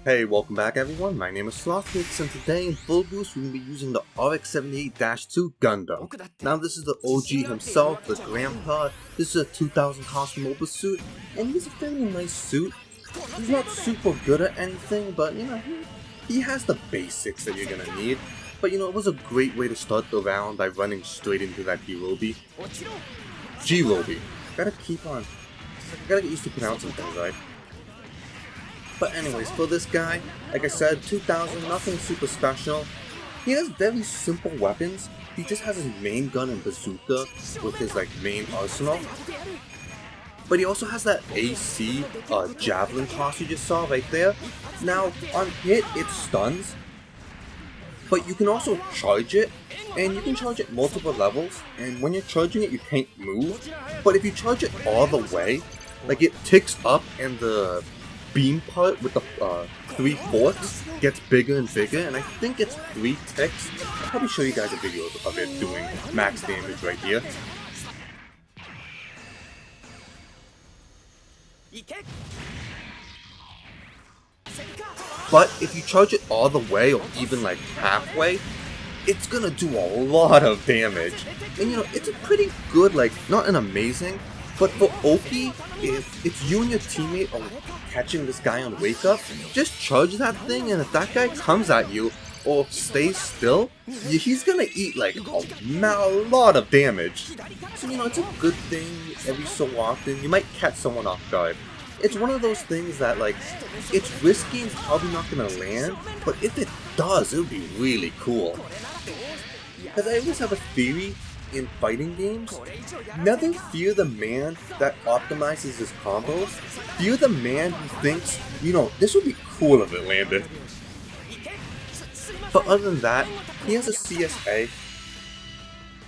Hey, welcome back everyone, my name is Slothwix, and today in Full Boost we're going to be using the RX-78-2 Gundam. Now this is the OG himself, the Grandpa. This is a 2000 cost mobile suit, and he's a fairly nice suit. He's not super good at anything, but you know, he has the basics that you're going to need. But you know, it was a great way to start the round by running straight into that Girobi. Girobi. Gotta get used to pronouncing things right. But anyways, for this guy, like I said, 2000, nothing super special. He has very simple weapons. He just has his main gun and bazooka with his main arsenal. But he also has that AC javelin toss you just saw right there. Now, on hit, it stuns. But you can also charge it, and you can charge it multiple levels. And when you're charging it, you can't move. But if you charge it all the way, it ticks up and the beam part with the 3/4 gets bigger and bigger, and I think it's 3 ticks. I'll probably show you guys a video of it doing max damage right here. But if you charge it all the way, or even halfway, it's gonna do a lot of damage. And you know, it's a pretty good, not an amazing, but for Oki, if it's you and your teammate are catching this guy on wake up, just charge that thing, and if that guy comes at you or stays still, he's gonna eat a lot of damage. So you know, it's a good thing every so often. You might catch someone off guard. It's one of those things that it's risky and it's probably not gonna land, but if it does, it'll be really cool. Because I always have a theory in fighting games: never fear the man that optimizes his combos. Fear the man who thinks, you know, this would be cool if it landed. But other than that, he has a CSA.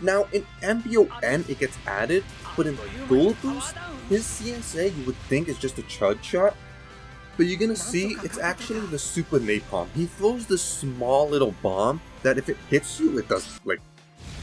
Now in MBON it gets added, but in Full Boost, his CSA you would think is just a charge shot. But you're gonna see it's actually the Super Napalm. He throws this small little bomb that if it hits you, it does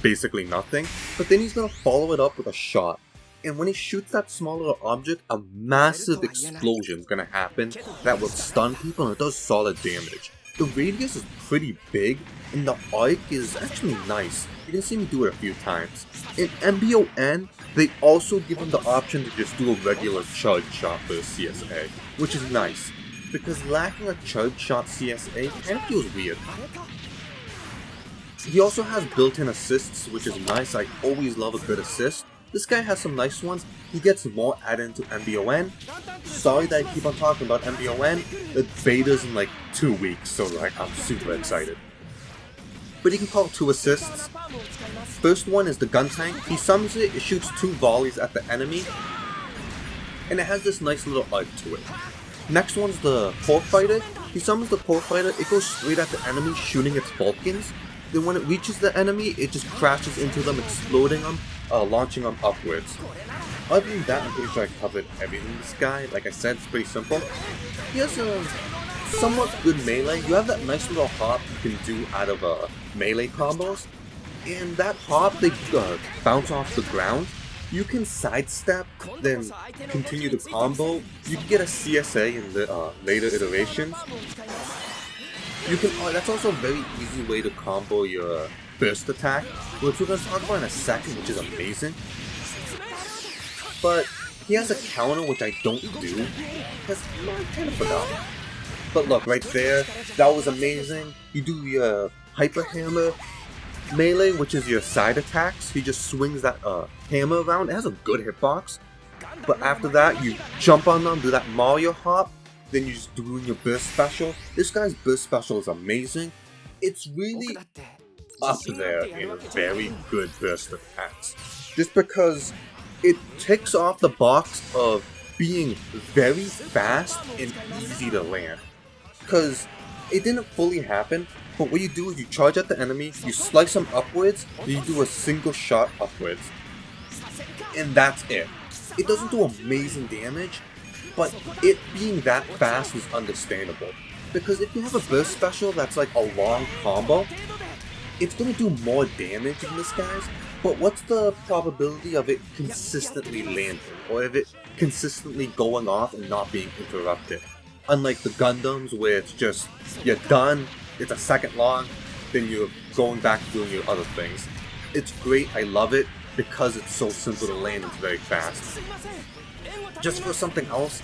basically nothing, but then he's gonna follow it up with a shot. And when he shoots that small little object, a massive explosion is gonna happen that will stun people, and it does solid damage. The radius is pretty big, and the arc is actually nice. You're gonna see me do it a few times. In MBON, they also give him the option to just do a regular charge shot for his CSA, which is nice, because lacking a charge shot CSA kind of feels weird. He also has built-in assists, which is nice. I always love a good assist. This guy has some nice ones. He gets more added into MBON. Sorry that I keep on talking about MBON. The beta's in 2 weeks, so I'm super excited. But he can call 2 assists. First one is the gun tank. He summons it, it shoots 2 volleys at the enemy, and it has this nice little arc to it. Next one's the core fighter. He summons the core fighter, it goes straight at the enemy, shooting its Vulcans. Then when it reaches the enemy, it just crashes into them, exploding them, launching them upwards. Other than that, I'm pretty sure I covered everything in this guy. Like I said, it's pretty simple. He has a somewhat good melee. You have that nice little hop you can do out of melee combos. And that hop, they bounce off the ground. You can sidestep, then continue the combo. You can get a CSA in the later iterations. You can. That's also a very easy way to combo your burst attack, which we're going to talk about in a second, which is amazing. But he has a counter, which I don't do, because I kind of forgot. But look, right there, that was amazing. You do your Hyper Hammer melee, which is your side attacks. He just swings that hammer around. It has a good hitbox. But after that, you jump on them, do that Mario hop. Then you just do your burst special. This guy's burst special is amazing. It's really up there in very good burst attacks. Just because it ticks off the box of being very fast and easy to land. Because it didn't fully happen, but what you do is you charge at the enemy, you slice them upwards, then you do a single shot upwards. And that's it. It doesn't do amazing damage, but it being that fast is understandable. Because if you have a burst special that's a long combo, it's going to do more damage than this guy's, but what's the probability of it consistently landing, or of it consistently going off and not being interrupted? Unlike the Gundams where it's just, you're done, it's a second long, then you're going back to doing your other things. It's great, I love it, because it's so simple to land, it's very fast. Just for something else,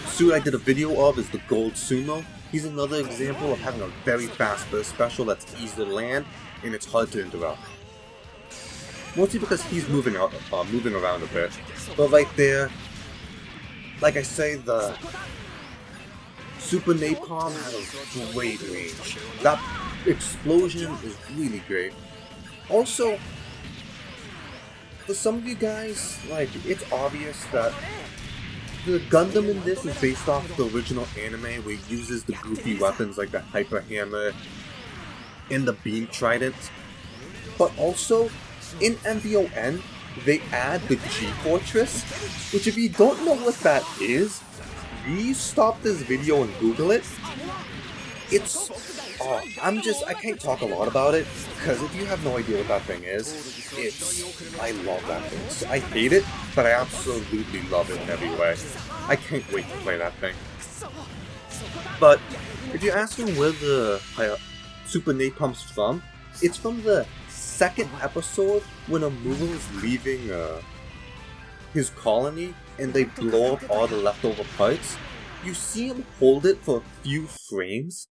suit I did a video of is the Gold Sumo. He's another example of having a very fast burst special that's easy to land, and it's hard to interrupt. Mostly because he's moving around a bit. But right there, like I say, the Super Napalm has a great range. That explosion is really great. Also, for some of you guys, like, it's obvious that the Gundam in this is based off the original anime where he uses the goofy weapons like the Hyper Hammer and the Beam Trident. But also, in MVON, they add the G-Fortress, which if you don't know what that is, please stop this video and Google it. It's... I can't talk a lot about it, because if you have no idea what that thing is, I love that thing. So I hate it, but I absolutely love it in every way. I can't wait to play that thing. But, if you're asking where the Super Napalm's from, it's from the second episode when Amuro is leaving his colony and they blow up all the leftover parts. You see him hold it for a few frames,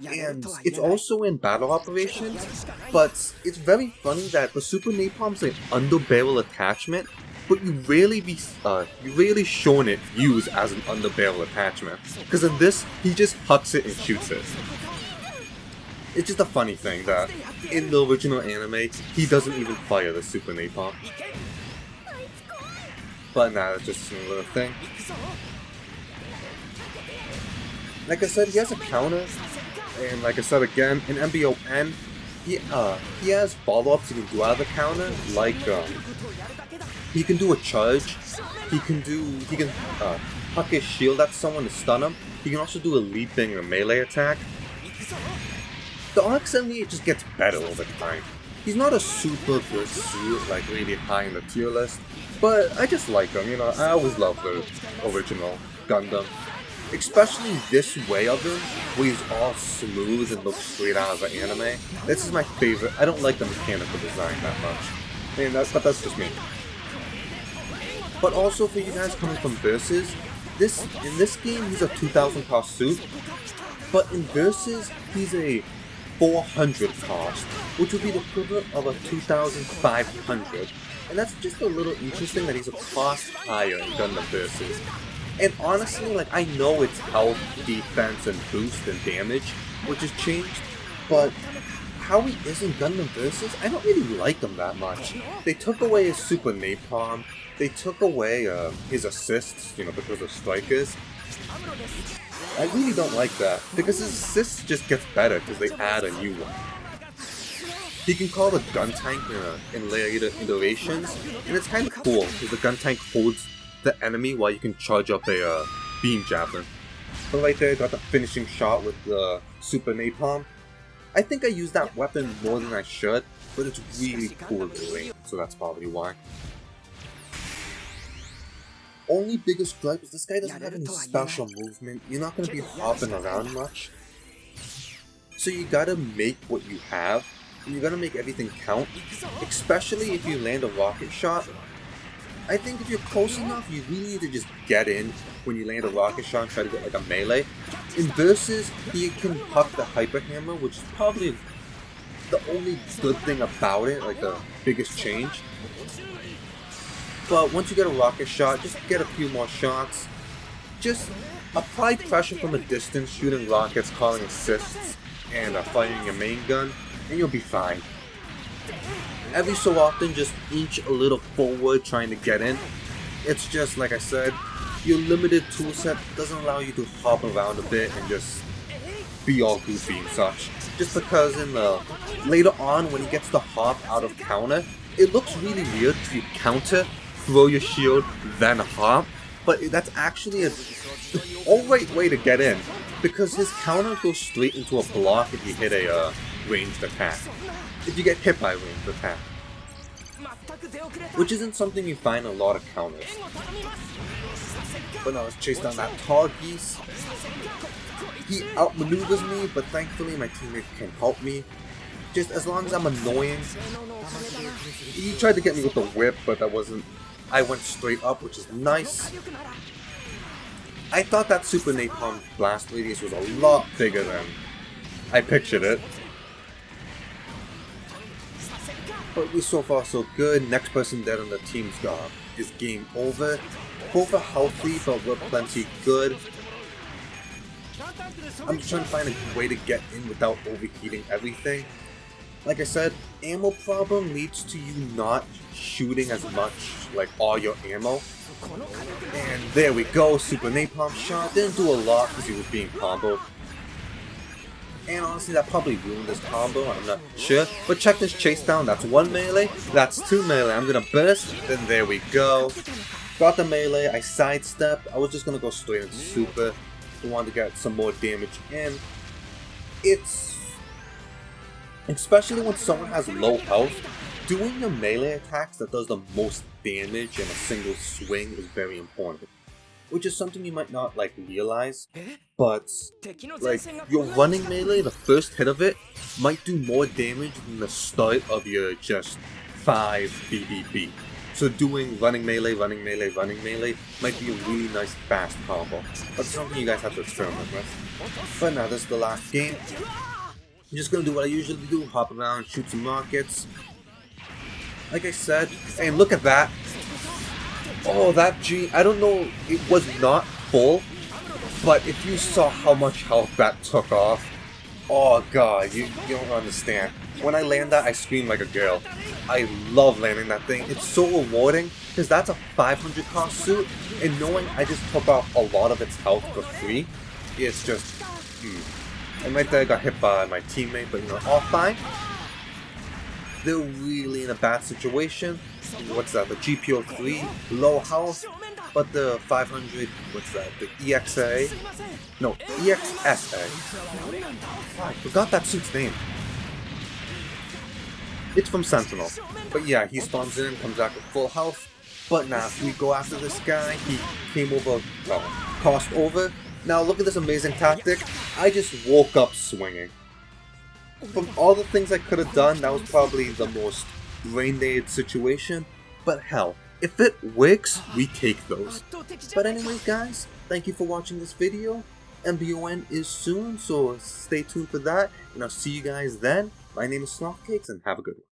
and it's also in battle operations, but it's very funny that the Super Napalm's an underbarrel attachment, but you rarely shown it used as an underbarrel attachment, because in this, he just hucks it and shoots it. It's just a funny thing that in the original anime, he doesn't even fire the Super Napalm. But nah, that's just a little thing. Like I said, he has a counter, and like I said again, in MVON, he has follow-ups he can do out of the counter, like he can do a charge, he can huck his shield at someone to stun him, he can also do a leaping or melee attack. The RX-78 just gets better over time. He's not a super good suit, like really high in the tier list, but I just like him, you know, I always love the original Gundam. Especially this way of him, where he's all smooth and looks straight out of an anime. This is my favorite. I don't like the mechanical design that much. But that's just me. But also for you guys coming from Versus, in this game he's a 2000 cost suit, but in Versus he's a 400 cost, which would be the equivalent of a 2500. And that's just a little interesting that he's a cost higher in Gundam Versus. And honestly, like, I know it's health, defense, and boost and damage, which has changed, but how he is in Gundam Versus, I don't really like him that much. They took away his Super Napalm, they took away his assists, you know, because of strikers. I really don't like that, because his assists just gets better because they add a new one. He can call the gun tank in later iterations, and it's kind of cool because the gun tank holds the enemy while you can charge up a beam javelin. But right there, got the finishing shot with the Super Napalm. I think I use that weapon more than I should, but it's really cool in the range, so that's probably why. Only biggest gripe is this guy doesn't have any special movement. You're not going to be hopping around much. So you gotta make what you have, and you gotta make everything count, especially if you land a rocket shot. I think if you're close enough, you really need to just get in when you land a rocket shot and try to get like a melee. In Versus, he can huck the Hyper Hammer, which is probably the only good thing about it, like the biggest change. But once you get a rocket shot, just get a few more shots. Just apply pressure from a distance, shooting rockets, calling assists, and firing your main gun, and you'll be fine. Every so often, just inch a little forward trying to get in. It's just, like I said, your limited toolset doesn't allow you to hop around a bit and just be all goofy and such. Just because later on, when he gets the hop out of counter, it looks really weird if you counter, throw your shield, then hop. But that's actually a alright way to get in, because his counter goes straight into a block if you hit a ranged attack. If you get hit by a ranged attack. which isn't something you find in a lot of counters. But now let's chase down that tall geese. He outmaneuvers me, but thankfully my teammate can help me. Just as long as I'm annoying. He tried to get me with the whip, but that wasn't... I went straight up, which is nice. I thought that Super Napalm blast radius was a lot bigger than I pictured it. But we so far so good. Next person dead on the team's job is game over. Both are healthy, but we're plenty good. I'm just trying to find a way to get in without overheating everything. Like I said, ammo problem leads to you not shooting as much, like all your ammo. And there we go, Super Napalm shot. Didn't do a lot because he was being comboed. And honestly, that probably ruined this combo, I'm not sure. But check this chase down, that's 1 melee, that's 2 melee. I'm gonna burst, then there we go. Got the melee, I sidestep. I was just gonna go straight into super. I wanted to get some more damage in. It's... especially when someone has low health, doing your melee attacks that does the most damage in a single swing is very important. Which is something you might not realize, but your running melee, the first hit of it, might do more damage than the start of your just 5 BBB. So doing running melee might be a really nice fast combo. But it's something you guys have to experiment with. But now this is the last game. I'm just gonna do what I usually do, hop around, shoot some rockets. Like I said, and look at that. Oh, that G, I don't know, it was not full, but if you saw how much health that took off, oh god, you don't understand. When I land that, I scream like a girl. I love landing that thing. It's so rewarding, because that's a 500 cost suit, and knowing I just took off a lot of its health for free, it's just, And right there I got hit by my teammate, but you know, all fine. They're really in a bad situation. What's that? The GPO3, low health, but the 500, what's that? The EXA? No, EXSA. I forgot that suit's name. It's from Sentinel. But yeah, he spawns in, comes back with full health. But now, if we go after this guy, he came over, crossed over. Now look at this amazing tactic. I just woke up swinging. From all the things I could have done, that was probably the most brain-dead situation. But hell, if it works, we take those. But anyways guys, thank you for watching this video. MBON is soon, so stay tuned for that. And I'll see you guys then. My name is Slothcakes, and have a good one.